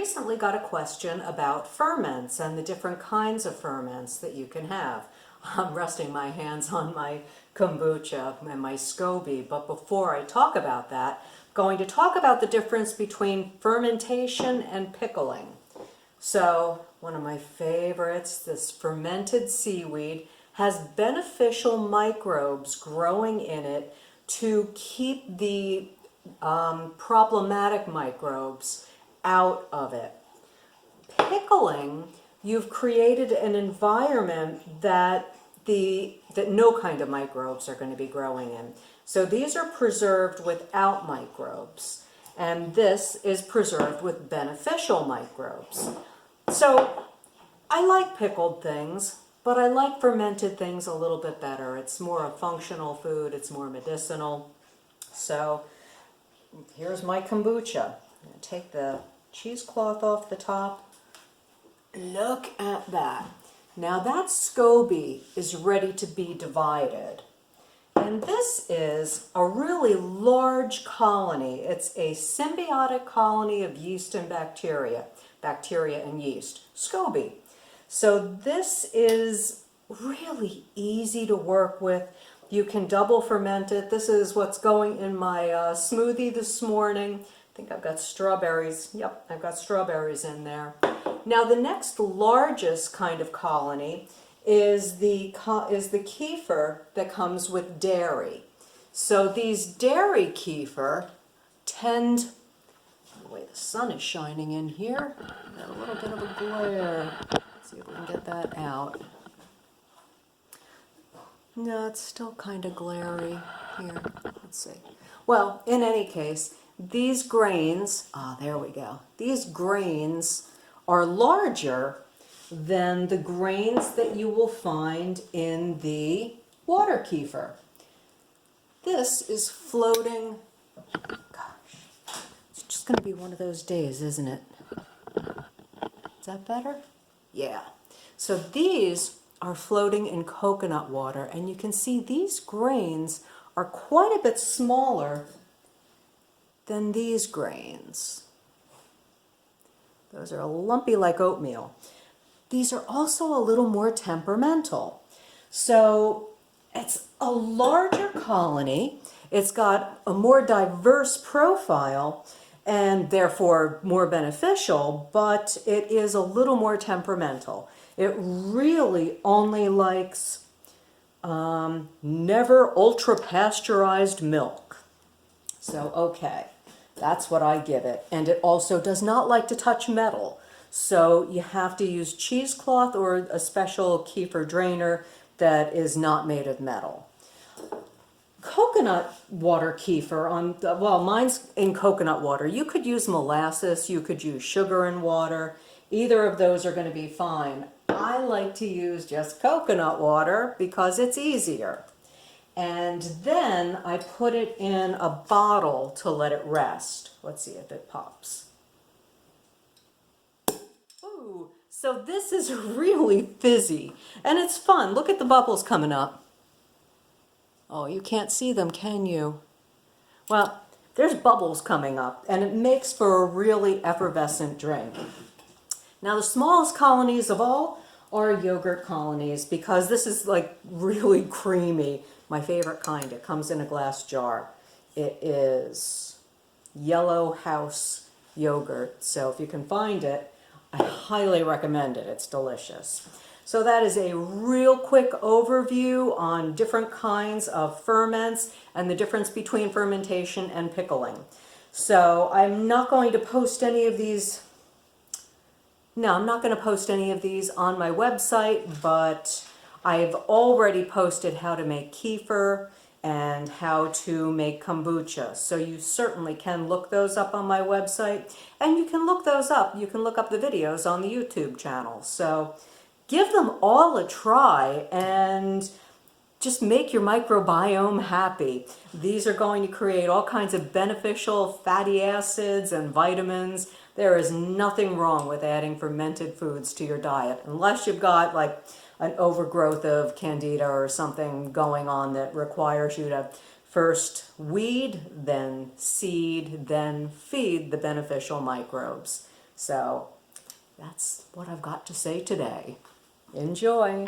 recently got a question about ferments and the different kinds of ferments that you can have. I'm resting my hands on my kombucha and my SCOBY, but before I talk about that, I'm going to talk about the difference between fermentation and pickling. So, one of my favorites, this fermented seaweed, has beneficial microbes growing in it to keep the problematic microbes out of it. Pickling, you've created an environment that no kind of microbes are going to be growing in. So these are preserved without microbes, and this is preserved with beneficial microbes. So I like pickled things, but I like fermented things a little bit better. It's more a functional food, it's more medicinal. So here's my kombucha. I'm going to take the cheesecloth off the top. Look at that. Now that SCOBY is ready to be divided. And this is a really large colony. It's a symbiotic colony of yeast and bacteria and yeast, SCOBY. So this is really easy to work with. You can double ferment it. This is what's going in my smoothie this morning. I think I've got strawberries. Yep, I've got strawberries in there. Now the next largest kind of colony is the kefir that comes with dairy. So these dairy kefir tend, the way the sun is shining in here, got a little bit of a glare. Let's see if we can get that out. No, it's still kind of glary here. Let's see. Well, in any case, these grains, there we go. These grains are larger than the grains that you will find in the water kefir. This is floating. Gosh, it's just going to be one of those days, isn't it? Is that better? Yeah. So these are floating in coconut water, and you can see these grains are quite a bit smaller than these grains. Those are lumpy like oatmeal. These are also a little more temperamental. So it's a larger colony, it's got a more diverse profile, and therefore more beneficial, but it is a little more temperamental. It really only likes never ultra-pasteurized milk. So, okay, that's what I give it. And it also does not like to touch metal. So you have to use cheesecloth or a special kefir drainer that is not made of metal. Coconut water kefir, well, mine's in coconut water. You could use molasses, you could use sugar and water. Either of those are going to be fine. I like to use just coconut water because it's easier. And then I put it in a bottle to let it rest. Let's see if it pops. Ooh, so this is really fizzy and it's fun. Look at the bubbles coming up. Oh, you can't see them, can you? Well, there's bubbles coming up and it makes for a really effervescent drink. Now the smallest colonies of all are yogurt colonies because this is like really creamy. My favorite kind. It comes in a glass jar. It is Yellow House yogurt. So if you can find it, I highly recommend it. It's delicious. So that is a real quick overview on different kinds of ferments and the difference between fermentation and pickling. So I'm not going to post any of these. No, I'm not going to post any of these on my website, but I've already posted how to make kefir and how to make kombucha. So you certainly can look those up on my website, and you can look those up. You can look up the videos on the YouTube channel. So give them all a try and just make your microbiome happy. These are going to create all kinds of beneficial fatty acids and vitamins. There is nothing wrong with adding fermented foods to your diet, unless you've got like an overgrowth of candida or something going on that requires you to first weed, then seed, then feed the beneficial microbes. So that's what I've got to say today. Enjoy.